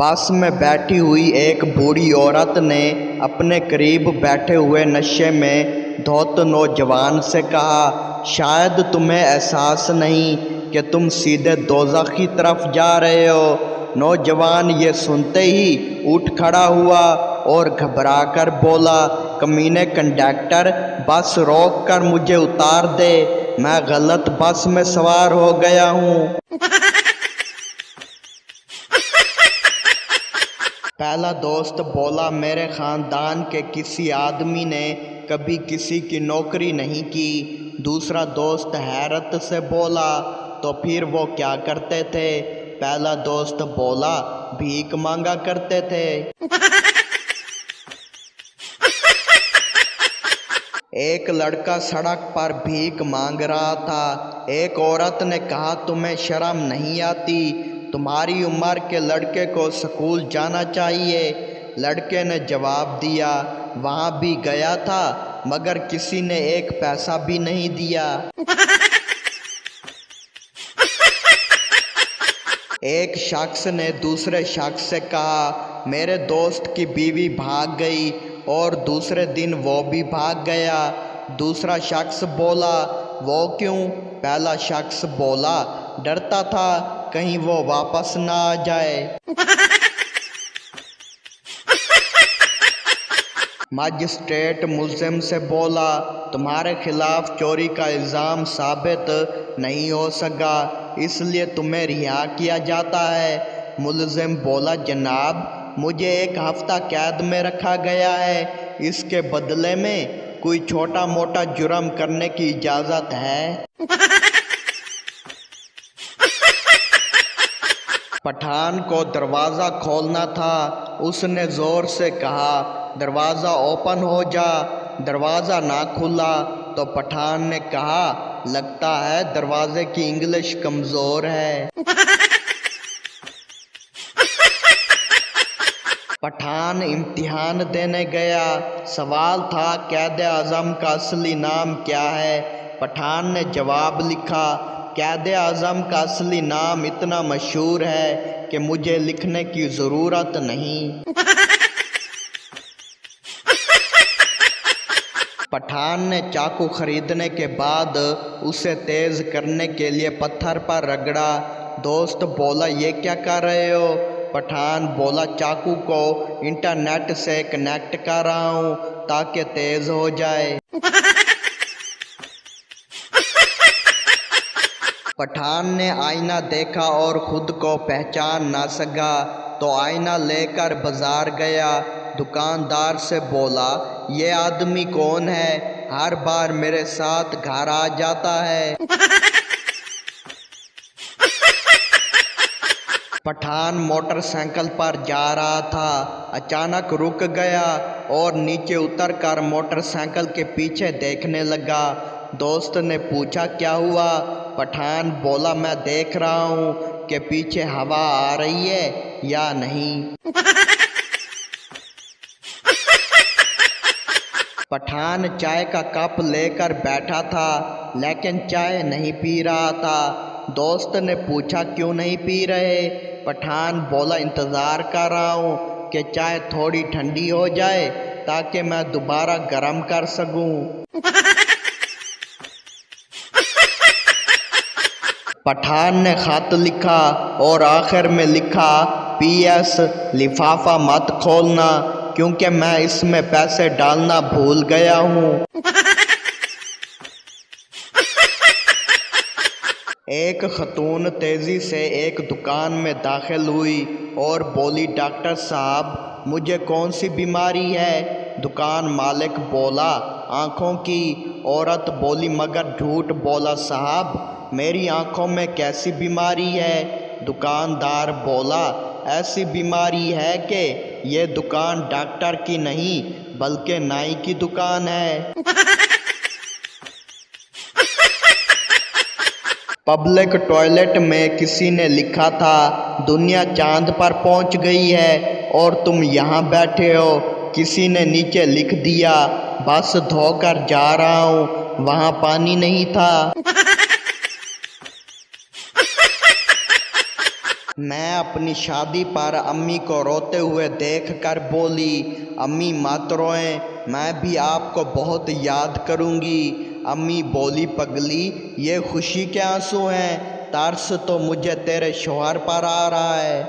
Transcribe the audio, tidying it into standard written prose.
बस में बैठी हुई एक बूढ़ी औरत ने अपने करीब बैठे हुए नशे में धौत नौजवान से कहा, शायद तुम्हें एहसास नहीं कि तुम सीधे दोज़ख की तरफ जा रहे हो। नौजवान ये सुनते ही उठ खड़ा हुआ और घबरा कर बोला, कमीने कंडक्टर, बस रोक कर मुझे उतार दे, मैं गलत बस में सवार हो गया हूँ। पहला दोस्त बोला, मेरे ख़ानदान के किसी आदमी ने कभी किसी की नौकरी नहीं की। दूसरा दोस्त हैरत से बोला, तो फिर वो क्या करते थे? पहला दोस्त बोला, भीख मांगा करते थे। एक लड़का सड़क पर भीख मांग रहा था। एक औरत ने कहा, तुम्हें शर्म नहीं आती? तुम्हारी उम्र के लड़के को स्कूल जाना चाहिए। लड़के ने जवाब दिया, वहाँ भी गया था मगर किसी ने एक पैसा भी नहीं दिया। एक शख्स ने दूसरे शख्स से कहा, मेरे दोस्त की बीवी भाग गई और दूसरे दिन वो भी भाग गया। दूसरा शख्स बोला, वो क्यों? पहला शख्स बोला, डरता था कहीं वो वापस ना आ जाए। मजिस्ट्रेट मुल्जिम से बोला, तुम्हारे खिलाफ चोरी का इल्ज़ाम साबित नहीं हो सका, इसलिए तुम्हें रिहा किया जाता है। मुल्जिम बोला, जनाब, मुझे 1 हफ्ता कैद में रखा गया है, इसके बदले में कोई छोटा मोटा जुर्म करने की इजाज़त है? पठान को दरवाज़ा खोलना था। उसने ज़ोर से कहा, दरवाज़ा ओपन हो जा। दरवाज़ा ना खुला तो पठान ने कहा, लगता है दरवाज़े की इंग्लिश कमज़ोर है। पठान इम्तिहान देने गया। सवाल था, कैद आज़म का असली नाम क्या है? पठान ने जवाब लिखा, कैद आज़म का असली नाम इतना मशहूर है कि मुझे लिखने की ज़रूरत नहीं। पठान ने चाकू खरीदने के बाद उसे तेज़ करने के लिए पत्थर पर रगड़ा। दोस्त बोला, ये क्या कर रहे हो? पठान बोला, चाकू को इंटरनेट से कनेक्ट कर रहा हूँ ताकि तेज़ हो जाए। पठान ने आईना देखा और खुद को पहचान ना सका तो आईना लेकर बाजार गया। दुकानदार से बोला, ये आदमी कौन है? हर बार मेरे साथ घर आ जाता है। पठान मोटरसाइकिल पर जा रहा था, अचानक रुक गया और नीचे उतरकर मोटरसाइकिल के पीछे देखने लगा। दोस्त ने पूछा, क्या हुआ? पठान बोला, मैं देख रहा हूँ कि पीछे हवा आ रही है या नहीं। पठान चाय का कप लेकर बैठा था लेकिन चाय नहीं पी रहा था। दोस्त ने पूछा, क्यों नहीं पी रहे? पठान बोला, इंतज़ार कर रहा हूँ कि चाय थोड़ी ठंडी हो जाए ताकि मैं दोबारा गर्म कर सकूँ। पठान ने खत लिखा और आखिर में लिखा, PS, लिफाफा मत खोलना क्योंकि मैं इसमें पैसे डालना भूल गया हूँ। एक खतून तेज़ी से एक दुकान में दाखिल हुई और बोली, डॉक्टर साहब, मुझे कौन सी बीमारी है? दुकान मालिक बोला, आँखों की। औरत बोली, मगर झूठ बोला साहब, मेरी आँखों में कैसी बीमारी है? दुकानदार बोला, ऐसी बीमारी है कि ये दुकान डॉक्टर की नहीं बल्कि नाई की दुकान है। पब्लिक टॉयलेट में किसी ने लिखा था, दुनिया चांद पर पहुंच गई है और तुम यहाँ बैठे हो। किसी ने नीचे लिख दिया, बस धोकर जा रहा हूँ, वहाँ पानी नहीं था। میں اپنی شادی پر امی کو روتے ہوئے دیکھ کر بولی، امی مت روئیں، میں بھی آپ کو بہت یاد کروں گی۔ امی بولی، پگلی یہ خوشی کے آنسو ہیں، ترس تو مجھے تیرے شوہر پر آ رہا ہے۔